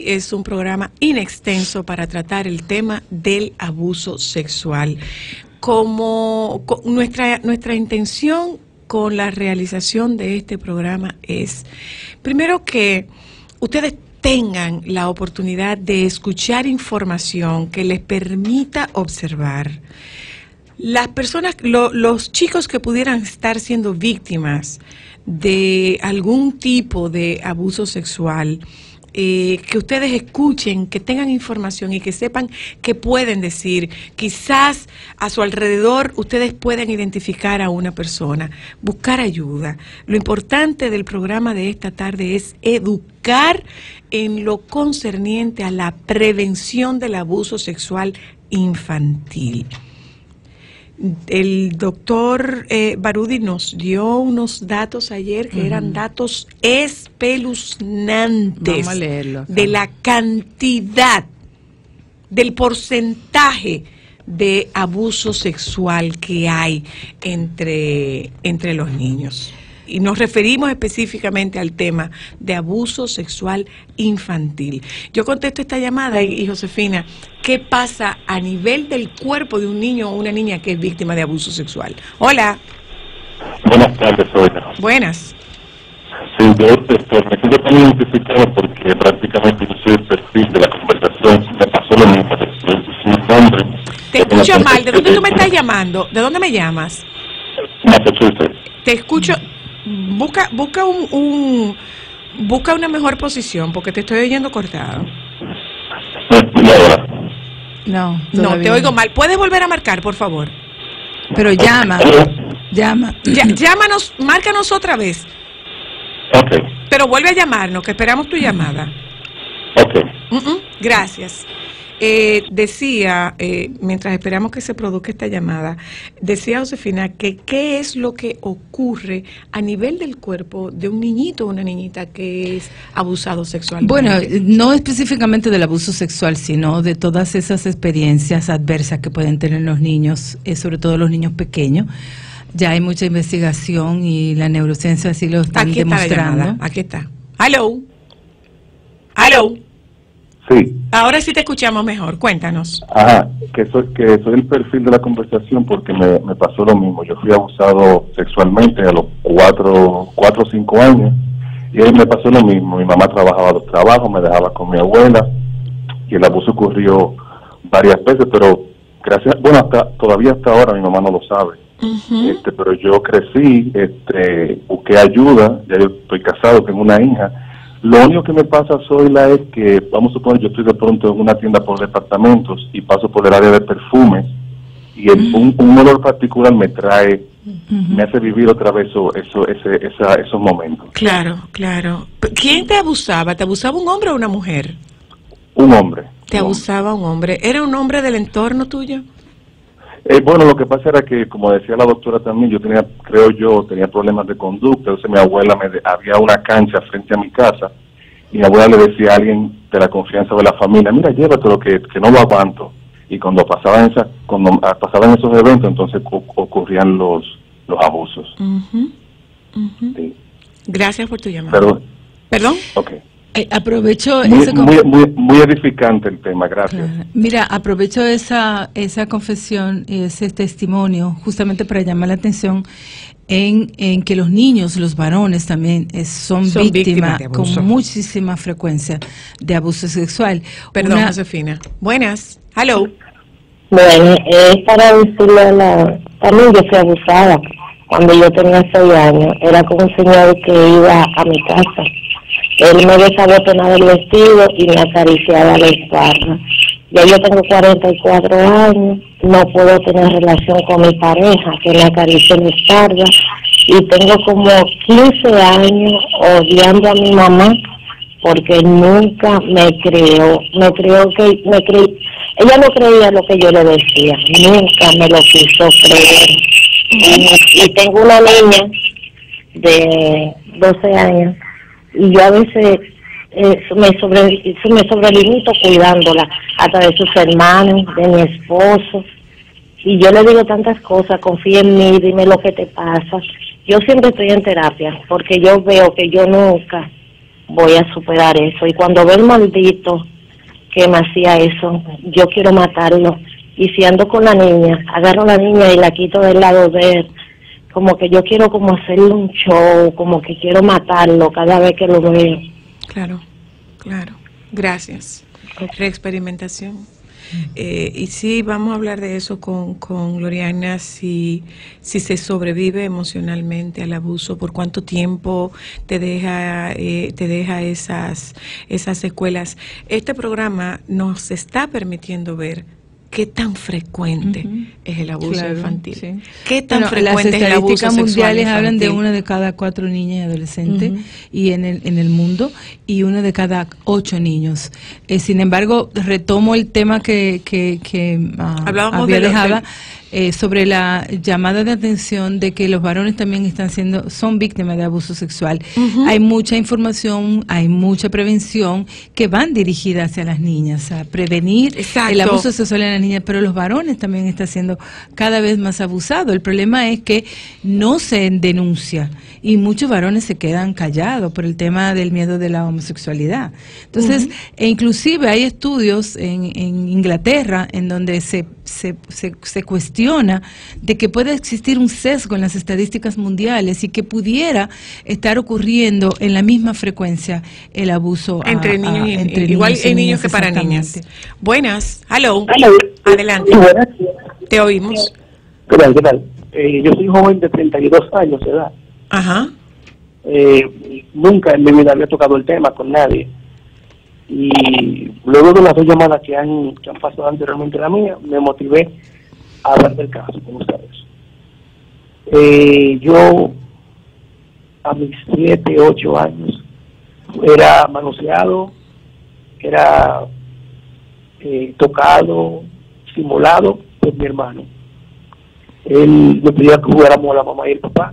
es un programa inextenso para tratar el tema del abuso sexual. Nuestra intención con la realización de este programa es, primero, que ustedes tengan la oportunidad de escuchar información que les permita observar. Las personas, los chicos que pudieran estar siendo víctimas de algún tipo de abuso sexual, que ustedes escuchen, que tengan información y que sepan qué pueden decir. Quizás a su alrededor ustedes puedan identificar a una persona, buscar ayuda. Lo importante del programa de esta tarde es educar en lo concerniente a la prevención del abuso sexual infantil. El doctor Baroudi nos dio unos datos ayer que eran datos espeluznantes. Vamos a leerlo. De la cantidad, del porcentaje de abuso sexual que hay entre los niños. Y nos referimos específicamente al tema de abuso sexual infantil. Yo contesto esta llamada y Josefina, ¿qué pasa a nivel del cuerpo de un niño o una niña que es víctima de abuso sexual? Hola. Buenas tardes, Sonia. Buenas. Sí, yo me siento tan identificado porque prácticamente yo soy el perfil de la conversación. Me pasó lo mismo. Sin nombre. Te escucho mal. ¿De dónde tú me estás llamando? ¿De dónde me llamas? Massachusetts. Te escucho. Busca una mejor posición porque te estoy oyendo cortado. ¿Y ahora? No, No, te oigo mal. ¿Puedes volver a marcar, por favor? Pero llama. Llámanos, márcanos otra vez. Ok. Pero vuelve a llamarnos, que esperamos tu llamada. Ok. Gracias. Decía, mientras esperamos que se produzca esta llamada, decía Josefina que qué es lo que ocurre a nivel del cuerpo de un niñito o una niñita que es abusado sexualmente. Bueno, no específicamente del abuso sexual, sino de todas esas experiencias adversas que pueden tener los niños, sobre todo los niños pequeños. Ya hay mucha investigación y la neurociencia así lo están demostrando. Aquí está. Hello. Hello. Sí. Ahora sí te escuchamos mejor. Cuéntanos. Ajá, que soy el perfil de la conversación porque me pasó lo mismo. Yo fui abusado sexualmente a los 4 o 5 años y ahí me pasó lo mismo. Mi mamá trabajaba 2 trabajos, me dejaba con mi abuela y el abuso ocurrió varias veces, pero todavía hasta ahora mi mamá no lo sabe. Pero yo crecí, busqué ayuda, ya yo estoy casado, tengo una hija. Lo único que me pasa, Zoila, es que, vamos a suponer, yo estoy de pronto en una tienda por departamentos y paso por el área de perfumes y un olor particular me hace vivir otra vez esos momentos. Claro, claro. ¿Quién te abusaba? ¿Te abusaba un hombre o una mujer? Un hombre. ¿Te abusaba un hombre? ¿Era un hombre del entorno tuyo? Bueno, lo que pasa era que, como decía la doctora también, yo tenía problemas de conducta. Entonces mi abuela había una cancha frente a mi casa y mi abuela le decía a alguien de la confianza de la familia, mira, llévatelo que no lo aguanto. Y cuando pasaban esos eventos, entonces ocurrían los abusos. Sí. Gracias por tu llamada. ¿Perdón? Ok. Aprovecho muy edificante el tema, gracias. Claro. Mira, aprovecho esa confesión, ese testimonio, justamente para llamar la atención en que los niños, los varones también son víctimas con muchísima frecuencia de abuso sexual. Perdón, Josefina. Buenas. Hello. Bueno, es para decirle también yo fui abusada. Cuando yo tenía 6 años, era con un señor que iba a mi casa. Él me desabotonaba el vestido y me acariciaba la espalda. Ya yo tengo 44 años, no puedo tener relación con mi pareja, que me acaricie la espalda. Y tengo como 15 años odiando a mi mamá, porque nunca me creó. Ella no creía lo que yo le decía, nunca me lo quiso creer. Y tengo una niña de 12 años, y yo a veces me sobrelimito cuidándola, hasta de sus hermanos, de mi esposo, y yo le digo tantas cosas, confía en mí, dime lo que te pasa. Yo siempre estoy en terapia, porque yo veo que yo nunca voy a superar eso. Y cuando veo el maldito que me hacía eso, yo quiero matarlo. Y si ando con la niña, agarro a la niña y la quito del lado de él, como que yo quiero como hacerle un show, como que quiero matarlo cada vez que lo veo. Claro, claro. Gracias. Reexperimentación. Y sí, vamos a hablar de eso con Gloriana, si se sobrevive emocionalmente al abuso, por cuánto tiempo te deja esas secuelas. Este programa nos está permitiendo ver qué tan frecuente es el abuso infantil. Sí. Qué tan frecuente es el abuso sexual infantil. Las estadísticas mundiales hablan de 1 de cada 4 niñas y adolescentes y en el mundo, y 1 de cada 8 niños. Sin embargo, retomo el tema que había dejado sobre la llamada de atención de que los varones también son víctimas de abuso sexual. Hay mucha información, hay mucha prevención que van dirigida hacia las niñas, a prevenir el abuso sexual en las niñas, pero los varones también están siendo cada vez más abusados. El problema es que no se denuncia y muchos varones se quedan callados por el tema del miedo de la homosexualidad. Entonces, inclusive hay estudios en Inglaterra en donde se cuestiona de que puede existir un sesgo en las estadísticas mundiales y que pudiera estar ocurriendo en la misma frecuencia el abuso entre niños igual en niños que para niñas. Buenas, hello. Adelante. Buenas. Te oímos. ¿Qué tal? Yo soy joven de 32 años de edad. Ajá. Nunca en mi vida había tocado el tema con nadie. Y luego de las 2 llamadas que han pasado anteriormente la mía, me motivé a hablar del caso con ustedes. Yo a mis 7, 8 años era manoseado, era tocado, simulado por mi hermano. Él me pedía que jugáramos a la mamá y el papá.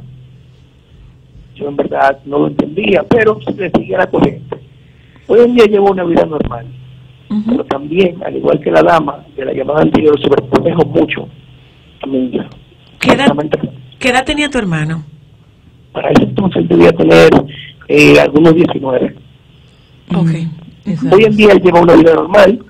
Yo en verdad no lo entendía, pero le seguía la corriente. Hoy en día llevo una vida normal, pero también, al igual que la dama de la llamada anterior, sobreprotejo mucho a mi hija. ¿Qué edad tenía tu hermano? Para ese entonces debía tener algunos 19. Hoy en día él lleva una vida normal,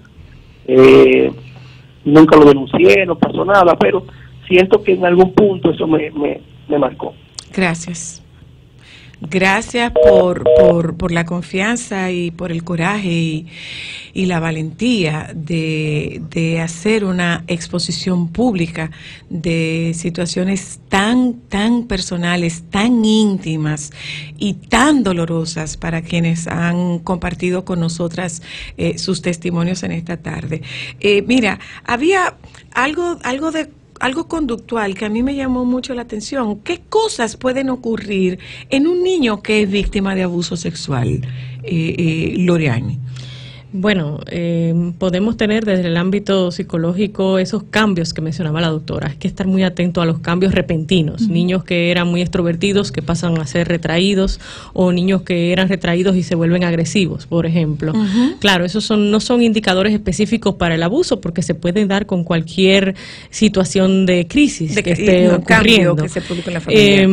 nunca lo denuncié, no pasó nada, pero siento que en algún punto eso me marcó. Gracias. Gracias por la confianza y por el coraje y la valentía de hacer una exposición pública de situaciones tan personales, tan íntimas y tan dolorosas para quienes han compartido con nosotras sus testimonios en esta tarde. Mira, había algo conductual que a mí me llamó mucho la atención. ¿Qué cosas pueden ocurrir en un niño que es víctima de abuso sexual, Loriani? Bueno, podemos tener desde el ámbito psicológico esos cambios que mencionaba la doctora. Hay que estar muy atento a los cambios repentinos. Niños que eran muy extrovertidos que pasan a ser retraídos, o niños que eran retraídos y se vuelven agresivos, por ejemplo. Claro, esos no son indicadores específicos para el abuso, porque se pueden dar con cualquier situación de crisis que esté ocurriendo. Que se produce en la familia.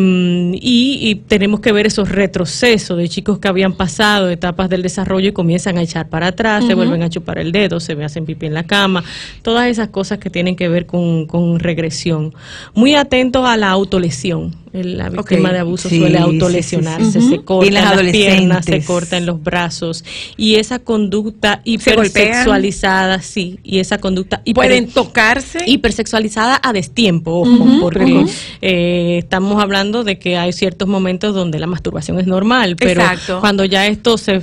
Y tenemos que ver esos retrocesos de chicos que habían pasado etapas del desarrollo y comienzan a echar para atrás. Se vuelven a chupar el dedo, se hacen pipí en la cama, todas esas cosas que tienen que ver con regresión. Muy atentos a la autolesión. La víctima de abuso suele autolesionarse, se corta en las piernas, se corta en los brazos, y esa conducta hipersexualizada, y esa conducta pueden tocarse, hipersexualizada a destiempo, ojo, porque estamos hablando de que hay ciertos momentos donde la masturbación es normal, pero cuando ya esto se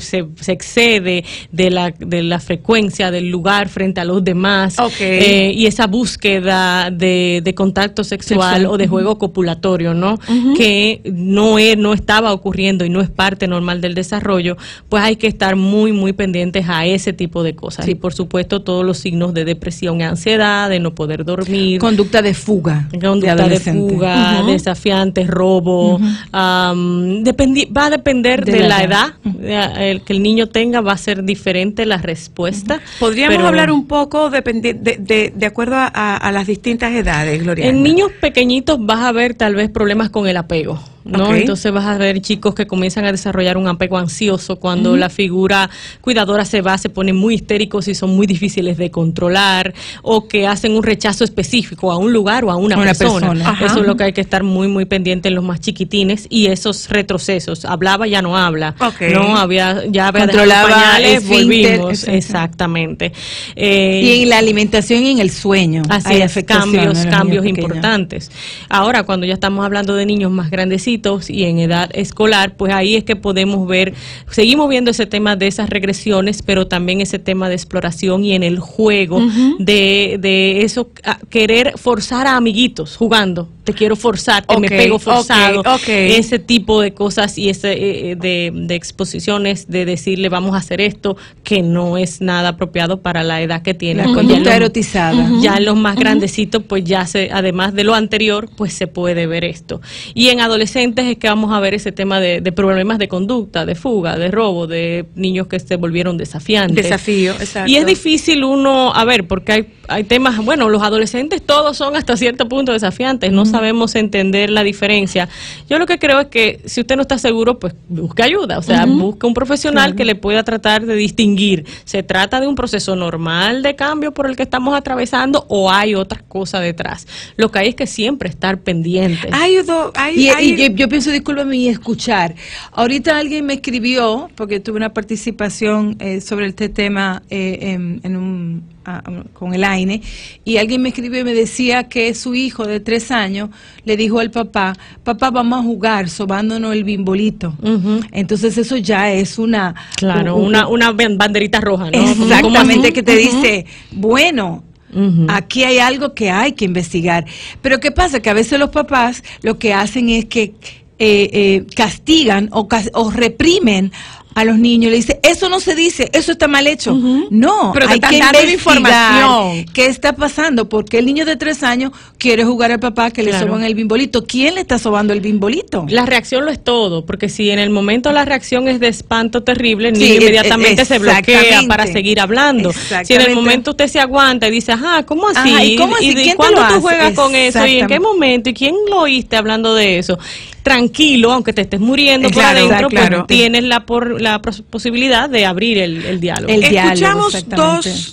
excede de la frecuencia del lugar frente a los demás, y esa búsqueda de contacto sexual o de juego copulatorio, ¿no? Que no estaba ocurriendo y no es parte normal del desarrollo, pues hay que estar muy, muy pendientes a ese tipo de cosas. Y por supuesto todos los signos de depresión y ansiedad, de no poder dormir. Conducta de fuga. Desafiantes, robo. Va a depender de la edad que el niño tenga, va a ser diferente la respuesta. Podríamos hablar un poco de acuerdo a las distintas edades, Gloria. En niños pequeñitos vas a ver tal vez problemas con el apego. ¿no? Entonces vas a ver chicos que comienzan a desarrollar un apego ansioso cuando la figura cuidadora se ponen muy histéricos y son muy difíciles de controlar, o que hacen un rechazo específico a un lugar o a una persona. Eso es lo que hay que estar muy, muy pendiente en los más chiquitines, y esos retrocesos. Hablaba, ya no habla. No, ya había controlaba pañales, volvimos. Exactamente. Y en la alimentación y en el sueño. Así es, cambios importantes. Ahora, cuando ya estamos hablando de niños más grandecitos y en edad escolar, pues ahí es que podemos ver, seguimos viendo ese tema de esas regresiones, pero también ese tema de exploración y en el juego, de eso, querer forzar a amiguitos jugando. Te quiero forzar, me pego forzado, ese tipo de cosas y ese de exposiciones, de decirle vamos a hacer esto, que no es nada apropiado para la edad que tiene. La conducta erotizada. Ya en los más grandecitos, pues ya además de lo anterior, pues se puede ver esto. Y en adolescentes es que vamos a ver ese tema de problemas de conducta, de fuga, de robo, de niños que se volvieron desafiantes. Desafío, exacto. Y es difícil porque hay temas, bueno, los adolescentes todos son hasta cierto punto desafiantes, no sabemos entender la diferencia. Yo lo que creo es que si usted no está seguro, pues busque ayuda, o sea, busque un profesional que le pueda tratar de distinguir. ¿Se trata de un proceso normal de cambio por el que estamos atravesando o hay otra cosa detrás? Lo que hay es que siempre estar pendientes. Yo pienso, discúlpame, y escuchar. Ahorita alguien me escribió, porque tuve una participación sobre este tema con el AINE, y alguien me escribió y me decía que su hijo de 3 años le dijo al papá, vamos a jugar sobándonos el bimbolito. Entonces eso ya es una banderita roja, ¿no? Exactamente, que te dice, bueno, aquí hay algo que hay que investigar. Pero ¿qué pasa? Que a veces los papás lo que hacen es que castigan o reprimen a los niños, le dice, eso no se dice, eso está mal hecho. No, pero hay que investigar información. ¿Qué está pasando? Porque el niño de 3 años quiere jugar al papá que le soban el bimbolito. ¿Quién le está sobando el bimbolito? La reacción lo es todo, porque si en el momento la reacción es de espanto terrible, el niño inmediatamente se bloquea para seguir hablando. Si en el momento usted se aguanta y dice, ¿cómo así? ¿Y cuándo tú juegas con eso? ¿Y en qué momento? ¿Y quién lo oíste hablando de eso? Tranquilo, aunque te estés muriendo por adentro, pero tienes la posibilidad de abrir el diálogo.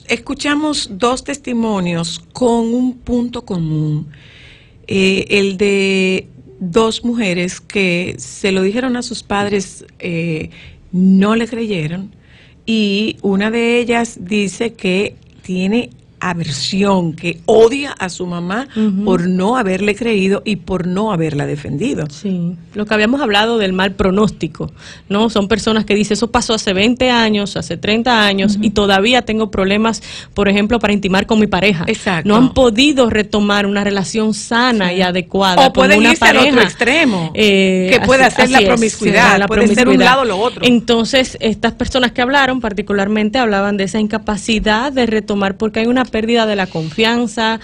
Escuchamos dos testimonios con un punto común. El de 2 mujeres que se lo dijeron a sus padres, no le creyeron, y una de ellas dice que tiene aversión, que odia a su mamá por no haberle creído y por no haberla defendido. Sí, lo que habíamos hablado del mal pronóstico, ¿no? Son personas que dicen, eso pasó hace 20 años, hace 30 años, y todavía tengo problemas, por ejemplo, para intimar con mi pareja. Exacto. No han podido retomar una relación sana y adecuada. O pueden irse al otro extremo, que puede ser la promiscuidad, puede ser un lado o lo otro. Entonces, estas personas que hablaron, particularmente, hablaban de esa incapacidad de retomar, porque hay una pérdida de la confianza,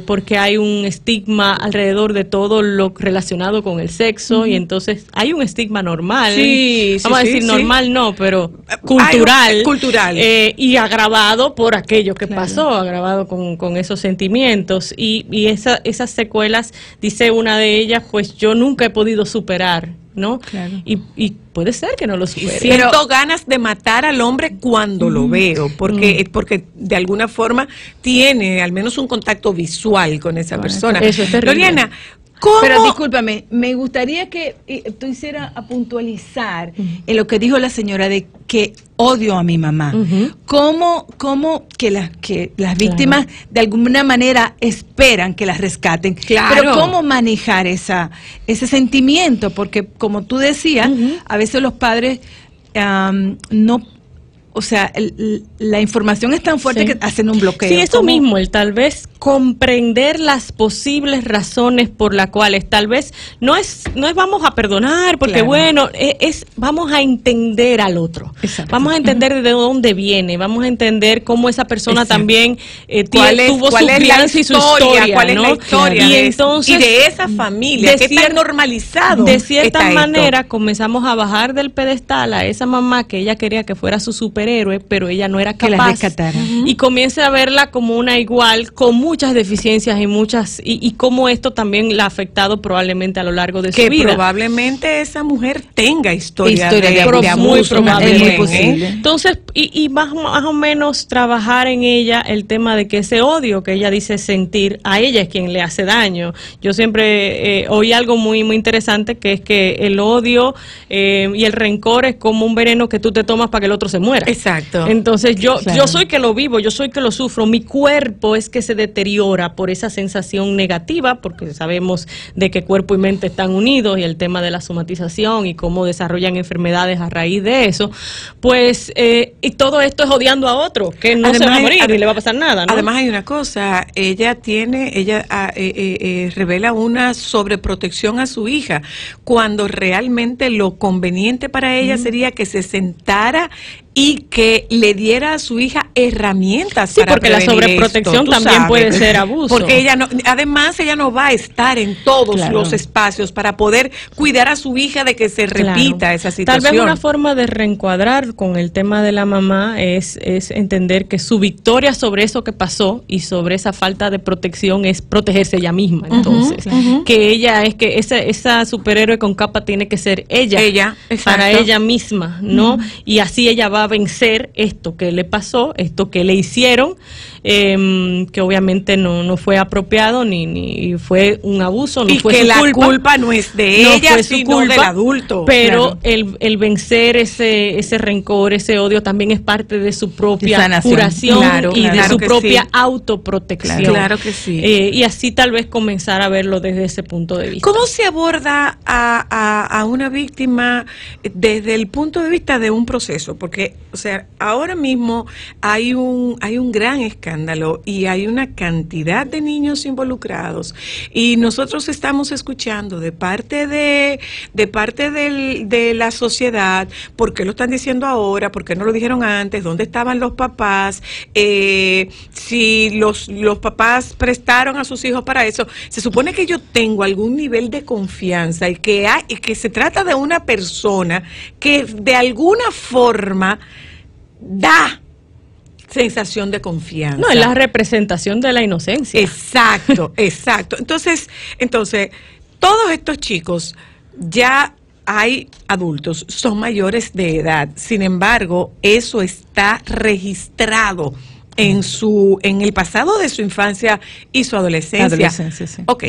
porque hay un estigma alrededor de todo lo relacionado con el sexo, y entonces hay un estigma normal, vamos a decir normal no, pero cultural, y agravado por aquello que pasó, agravado con esos sentimientos, y esas secuelas, dice una de ellas, pues yo nunca he podido superar, ¿no? Y puede ser que no lo supere. Siento ganas de matar al hombre cuando lo veo, porque de alguna forma tiene al menos un contacto visual con esa persona. Eso es terrible. Loriana, ¿cómo? Pero discúlpame, me gustaría que tú hicieras a puntualizar en lo que dijo la señora de que odio a mi mamá. ¿Cómo que las víctimas de alguna manera esperan que las rescaten? Claro. Pero ¿cómo manejar ese sentimiento? Porque como tú decías, a veces los padres no... O sea, la información es tan fuerte que hacen un bloqueo. Sí, eso mismo, el tal vez comprender las posibles razones por las cuales tal vez no es vamos a perdonar, porque bueno, es vamos a entender al otro. Exacto. Vamos a entender de dónde viene, vamos a entender cómo esa persona también tuvo su crianza y su historia, cuál es la historia, y entonces de esa familia, que está normalizado. De cierta manera comenzamos a bajar del pedestal a esa mamá que ella quería que fuera su superhéroe, pero ella no era capaz, que la rescatara. Y comienza a verla como una igual, como muchas deficiencias y cómo esto también la ha afectado probablemente a lo largo de su vida. Que probablemente esa mujer tenga historia de abuso. Muy probablemente. Es muy posible. Entonces, y más o menos trabajar en ella el tema de que ese odio que ella dice sentir, a ella es quien le hace daño. Yo siempre oí algo muy interesante, que es que el odio y el rencor es como un veneno que tú te tomas para que el otro se muera. Exacto. Entonces yo soy que lo vivo, yo soy que lo sufro, mi cuerpo es que se deteriora por esa sensación negativa, porque sabemos de que cuerpo y mente están unidos, y el tema de la somatización y cómo desarrollan enfermedades a raíz de eso, pues y todo esto es odiando a otro, que no se va a morir ni le va a pasar nada, ¿no? Además hay una cosa, ella revela una sobreprotección a su hija, cuando realmente lo conveniente para ella sería que se sentara y que le diera a su hija herramientas para porque la sobreprotección también puede ser abuso. Porque ella no va a estar en todos los espacios para poder cuidar a su hija de que se repita esa situación. Tal vez una forma de reencuadrar con el tema de la mamá es entender que su victoria sobre eso que pasó y sobre esa falta de protección es protegerse ella misma. Entonces, que ella es que esa superhéroe con capa tiene que ser ella para ella misma, ¿no? Y así ella va a vencer esto que le pasó, esto que le hicieron, que obviamente no fue apropiado ni fue un abuso, no fue su culpa. Y que la culpa no es de ella, sino del adulto. Pero el vencer ese rencor, ese odio, también es parte de su propia curación y de su propia autoprotección. Claro que sí. Y así tal vez comenzar a verlo desde ese punto de vista. ¿Cómo se aborda a una víctima desde el punto de vista de un proceso? Porque, o sea, ahora mismo hay un gran escándalo y hay una cantidad de niños involucrados, y nosotros estamos escuchando de parte de la sociedad, ¿por qué lo están diciendo ahora? ¿Por qué no lo dijeron antes? ¿Dónde estaban los papás? Si los papás prestaron a sus hijos para eso. Se supone que yo tengo algún nivel de confianza y que se trata de una persona que de alguna forma da sensación de confianza. No, es la representación de la inocencia. Exacto. Entonces, todos estos chicos ya hay adultos, son mayores de edad. Sin embargo, eso está registrado en el pasado de su infancia y su adolescencia. Sí. Ok.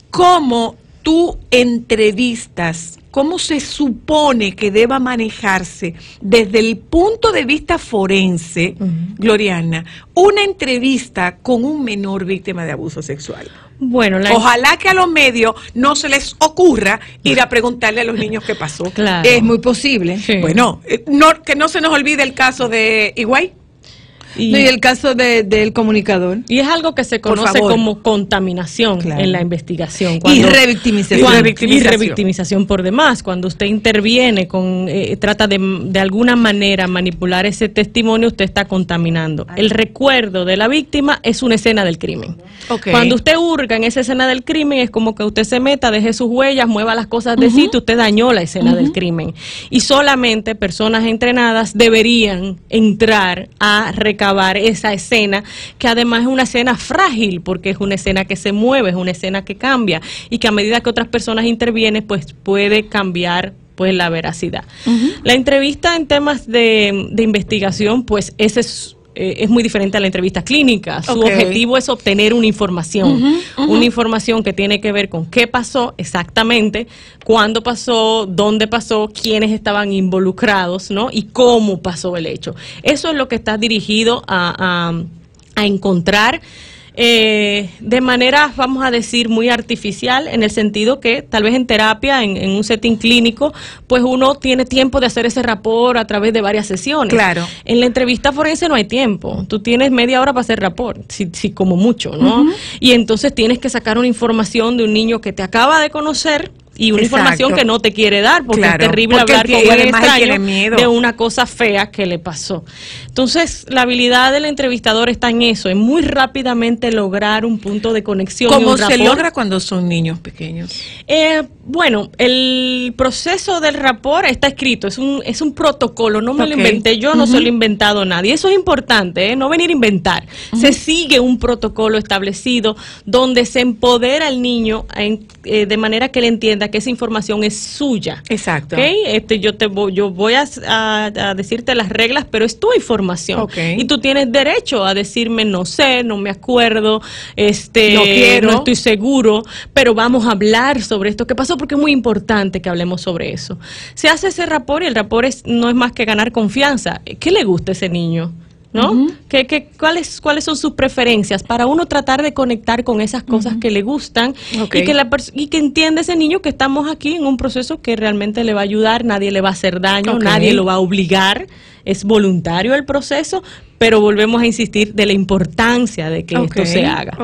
¿Cómo tú entrevistas? ¿Cómo se supone que deba manejarse desde el punto de vista forense, Gloriana, una entrevista con un menor víctima de abuso sexual? Bueno, ojalá que a los medios no se les ocurra ir a preguntarle a los niños qué pasó. Claro. Es muy posible. Sí. Bueno, que no se nos olvide el caso de Higüey. Y el caso del comunicador. Y es algo que se conoce como contaminación en la investigación. Y revictimización por demás. Cuando usted interviene, trata de alguna manera manipular ese testimonio, usted está contaminando. El recuerdo de la víctima es una escena del crimen. Okay. Cuando usted hurga en esa escena del crimen, es como que usted se meta, deje sus huellas, mueva las cosas de sitio, usted dañó la escena del crimen. Y solamente personas entrenadas deberían entrar a recabar esa escena, que además es una escena frágil, porque es una escena que se mueve, es una escena que cambia, y que a medida que otras personas intervienen, pues puede cambiar pues la veracidad. La entrevista en temas de investigación, pues ese es muy diferente a la entrevista clínica. Su objetivo es obtener una información, una información que tiene que ver con qué pasó exactamente, cuándo pasó, dónde pasó, quiénes estaban involucrados, ¿no? Y cómo pasó el hecho. Eso es lo que está dirigido a encontrar de manera, vamos a decir, muy artificial, en el sentido que tal vez en terapia, en un setting clínico, pues uno tiene tiempo de hacer ese rapport a través de varias sesiones. Claro. En la entrevista forense no hay tiempo. Tú tienes media hora para hacer rapport, si como mucho, ¿no? Y entonces tienes que sacar una información de un niño que te acaba de conocer, y una información que no te quiere dar, porque es terrible hablar con un extraño de una cosa fea que le pasó. Entonces, la habilidad del entrevistador está en eso, en muy rápidamente lograr un punto de conexión. ¿Cómo se logra cuando son niños pequeños? Bueno, el proceso del rapport está escrito, es un protocolo, no me lo inventé yo, no se lo ha inventado nadie. Eso es importante, no venir a inventar. Se sigue un protocolo establecido donde se empodera al niño de manera que él entienda que esa información es suya. Exacto. Yo voy a decirte las reglas, pero es tu información. Y tú tienes derecho a decirme no sé, no me acuerdo, no quiero, no estoy seguro, pero vamos a hablar sobre esto que pasó, porque es muy importante que hablemos sobre eso. Se hace ese rapport y el rapport no es más que ganar confianza. ¿Qué le gusta a ese niño? ¿No? ¿Cuáles son sus preferencias? Para uno tratar de conectar con esas cosas que le gustan y que entienda ese niño que estamos aquí en un proceso que realmente le va a ayudar, nadie le va a hacer daño, nadie lo va a obligar, es voluntario el proceso, pero volvemos a insistir de la importancia de que esto se haga.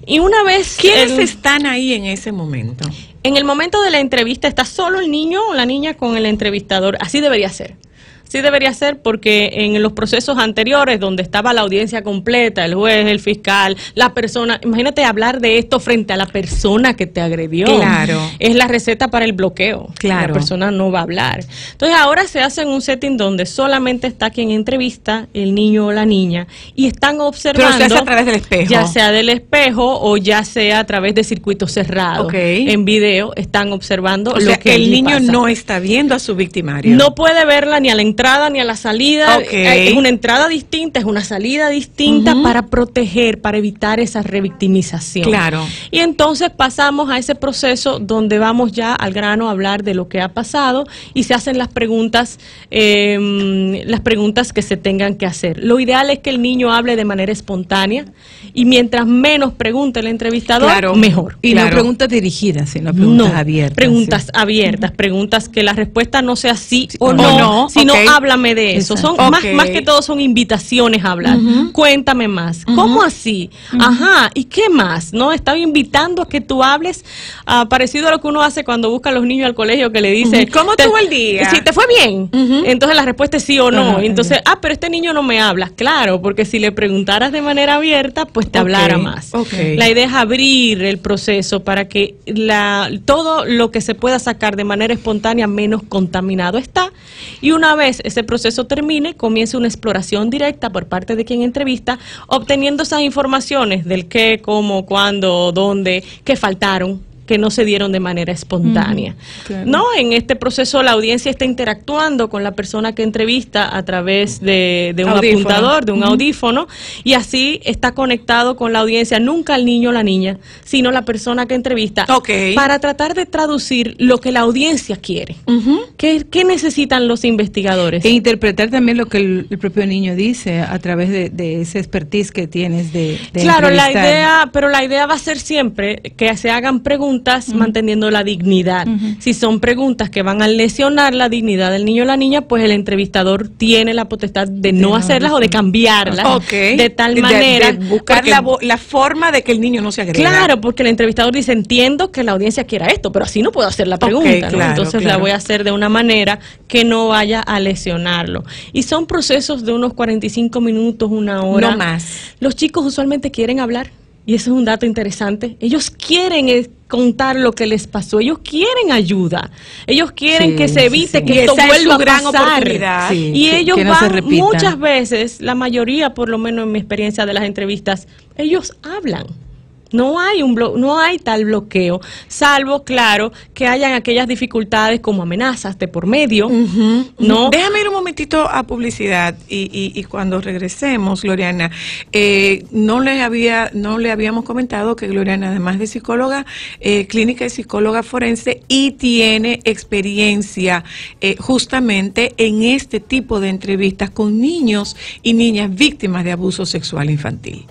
Y una vez... ¿Quiénes están ahí en ese momento? En el momento de la entrevista está solo el niño o la niña con el entrevistador. Así debería ser. Sí debería ser, porque en los procesos anteriores donde estaba la audiencia completa, el juez, el fiscal, la persona, imagínate hablar de esto frente a la persona que te agredió. Claro. Es la receta para el bloqueo. Claro. La persona no va a hablar. Entonces ahora se hace en un setting donde solamente está quien entrevista, el niño o la niña, y están observando. Pero se hace a través del espejo. Ya sea del espejo o ya sea a través de circuitos cerrados. En video están observando lo que el niño pasa. No está viendo a su victimario. No puede verla ni a la entrada ni a la salida. Es una entrada distinta, es una salida distinta para proteger, para evitar esa revictimización. Claro. Y entonces pasamos a ese proceso donde vamos ya al grano a hablar de lo que ha pasado y se hacen las preguntas que se tengan que hacer. Lo ideal es que el niño hable de manera espontánea y mientras menos pregunte el entrevistador, mejor. Y no preguntas dirigidas, sino preguntas abiertas. Preguntas abiertas, preguntas que la respuesta no sea sí o no, sino háblame de eso. Son más que todo son invitaciones a hablar. Cuéntame más. ¿Cómo así? Ajá. ¿Y qué más? ¿No? Estaba invitando a que tú hables, parecido a lo que uno hace cuando busca a los niños al colegio, que le dice ¿cómo estuvo el día? Si te fue bien. Entonces la respuesta es sí o no. Entonces, pero este niño no me habla. Claro, porque si le preguntaras de manera abierta, pues te hablara más. La idea es abrir el proceso para que todo lo que se pueda sacar de manera espontánea menos contaminado está. Y una vez ese proceso termine, comienza una exploración directa por parte de quien entrevista, obteniendo esas informaciones del qué, cómo, cuándo, dónde, qué faltaron, que no se dieron de manera espontánea. No, en este proceso la audiencia está interactuando con la persona que entrevista a través de un apuntador, de un audífono, y así está conectado con la audiencia, nunca el niño o la niña, sino la persona que entrevista, para tratar de traducir lo que la audiencia quiere. ¿Qué necesitan los investigadores? E interpretar también lo que el propio niño dice a través de ese expertise que tienes de claro, la idea va a ser siempre que se hagan preguntas manteniendo la dignidad. Si son preguntas que van a lesionar la dignidad del niño o la niña, pues el entrevistador tiene la potestad de no hacerlas o de cambiarlas de tal manera. De buscar la forma de que el niño no se agreda. Claro, porque el entrevistador dice, entiendo que la audiencia quiera esto, pero así no puedo hacer la pregunta. ¿no? Entonces la voy a hacer de una manera que no vaya a lesionarlo. Y son procesos de unos 45 minutos, una hora. No más. Los chicos usualmente quieren hablar. Y eso es un dato interesante. Ellos quieren contar lo que les pasó. Ellos quieren ayuda. Ellos quieren que se evite que esto vuelva a pasar. Y ellos van muchas veces, la mayoría, por lo menos en mi experiencia de las entrevistas, ellos hablan. No hay tal bloqueo, salvo, claro, que hayan aquellas dificultades como amenazas de por medio, ¿no? Déjame ir un momentito a publicidad y cuando regresemos, Gloriana, no le habíamos comentado que Gloriana, además de psicóloga clínica y psicóloga forense, y tiene experiencia justamente en este tipo de entrevistas con niños y niñas víctimas de abuso sexual infantil.